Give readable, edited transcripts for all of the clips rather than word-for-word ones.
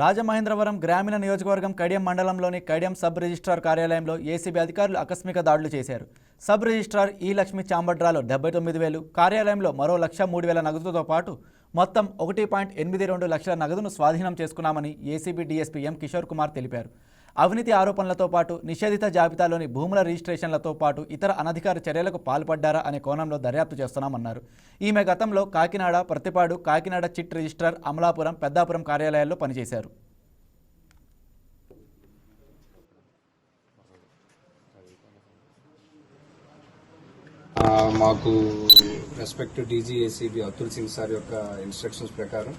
రాజమహేంద్రవరం గ్రామీణ నియోజకవర్గం కడియం మండలంలోని కడియం సబ్ రిజిస్ట్రార్ కార్యాలయంలో ఏసీబీ అధికారులు ఆకస్మిక దాడులు చేశారు. సబ్ రిజిస్ట్రార్ ఈ లక్ష్మి చాంబడ్రాలో 79,000, కార్యాలయంలో మరో 1,03,000 నగదుతో పాటు మొత్తం 1.82 లక్షల నగదును స్వాధీనం చేసుకున్నామని ACB DSP M Kishore Kumar తెలిపారు. అవినీతి ఆరోపణలతో పాటు నిషేధిత జాబితాలోని భూముల రిజిస్ట్రేషన్లతో పాటు ఇతర అనధికార చర్యలకు పాల్పడ్డారా అనే కోణంలో దర్యాప్తు చేస్తున్నామన్నారు. ఈమె గతంలో కాకినాడ, ప్రతిపాడు, కాకినాడ చిట్ రిజిస్ట్రార్, అమలాపురం, పెద్దాపురం కార్యాలయాల్లో పనిచేశారు. మాకు respect DG ACB Atul Singh sir యొక్క ఇన్స్ట్రక్షన్స్ ప్రకారం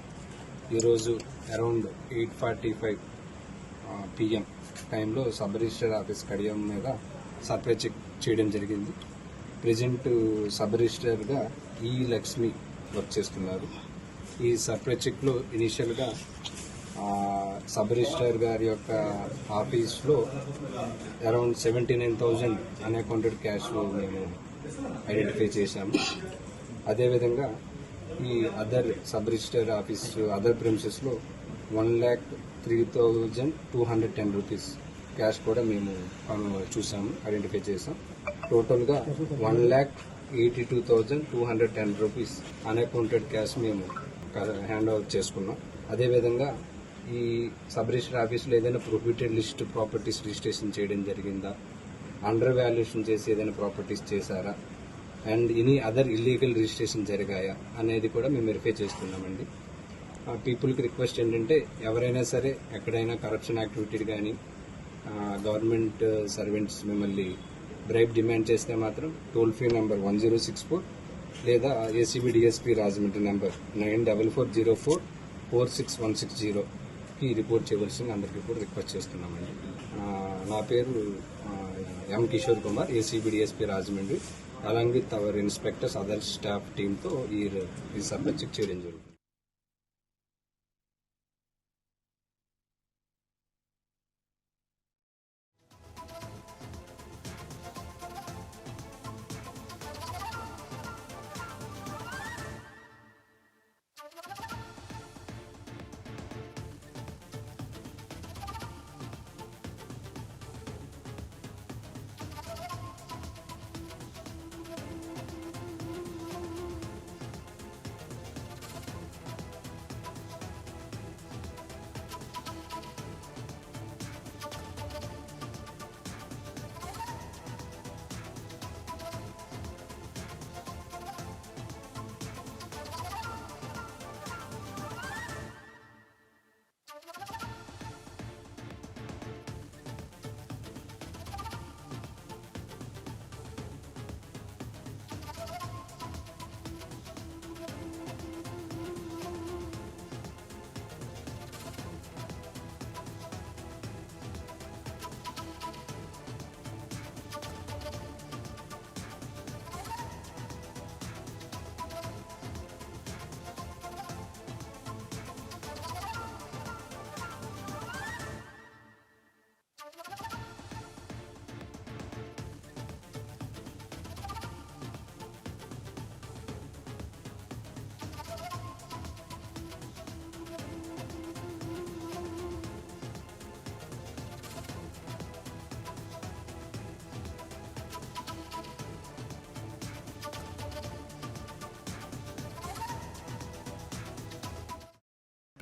ఈరోజు అరౌండ్ 8:45 PM టైంలో సబ్ రిజిస్టర్ ఆఫీస్ కడియం మీద సర్ప్రైజ్ చెక్ చేయడం జరిగింది. ప్రజెంట్ సబ్ రిజిస్టర్గా ఈ లక్ష్మి వర్క్ చేస్తున్నారు. ఈ సర్ప్రైజ్ చెక్లో ఇనీషియల్గా సబ్ రిజిస్టర్ గారి యొక్క ఆఫీస్లో అరౌండ్ 79,000 అన్అకౌంటెడ్ క్యాష్ మేము ఐడెంటిఫై చేశాము. అదేవిధంగా ఈ other sub register office other ప్రిమిసెస్లో 1,03,210 రూపీస్ క్యాష్ కూడా మేము చూసాము, ఐడెంటిఫై చేసాం. టోటల్గా 1,82,210 రూపీస్ అన్అకౌంటెడ్ క్యాష్ మేము హ్యాండ్ ఓవర్ చేసుకున్నాం. అదేవిధంగా ఈ సబ్ రిజిస్టర్ ఆఫీస్లో ఏదైనా ప్రొహిబిటెడ్ లిస్ట్ ప్రాపర్టీస్ రిజిస్ట్రేషన్ చేయడం జరిగిందా, అండర్ వాల్యుయేషన్ చేసి ఏదైనా ప్రాపర్టీస్ చేశారా, and any other illegal registration జరిగాయా అనేది కూడా మేము వెరిఫై చేస్తున్నామండి. పీపుల్కి రిక్వెస్ట్ ఏంటంటే ఎవరైనా సరే ఎక్కడైనా కరప్షన్ యాక్టివిటీ కానీ గవర్నమెంట్ సర్వెంట్స్ మిమ్మల్ని బ్రైబ్ డిమాండ్ చేస్తే మాత్రం టోల్ ఫ్రీ నెంబర్ 1064 లేదా ACB DSP Rajahmundry number 94044616 report చేయవలసింది అందరికీ కూడా రిక్వెస్ట్ చేస్తున్నామండి. నా పేరు M Kishore Kumar, ACB DSP Rajahmundry, along with our inspectors other staff టీంతో ఈ సర్ప్రైజ్ చెక్ చేయడం జరుగుతుంది.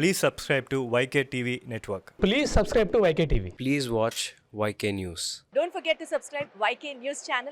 Please subscribe to YK TV Network. Please subscribe to YK TV. Please watch YK News. Don't forget to subscribe YK News channel.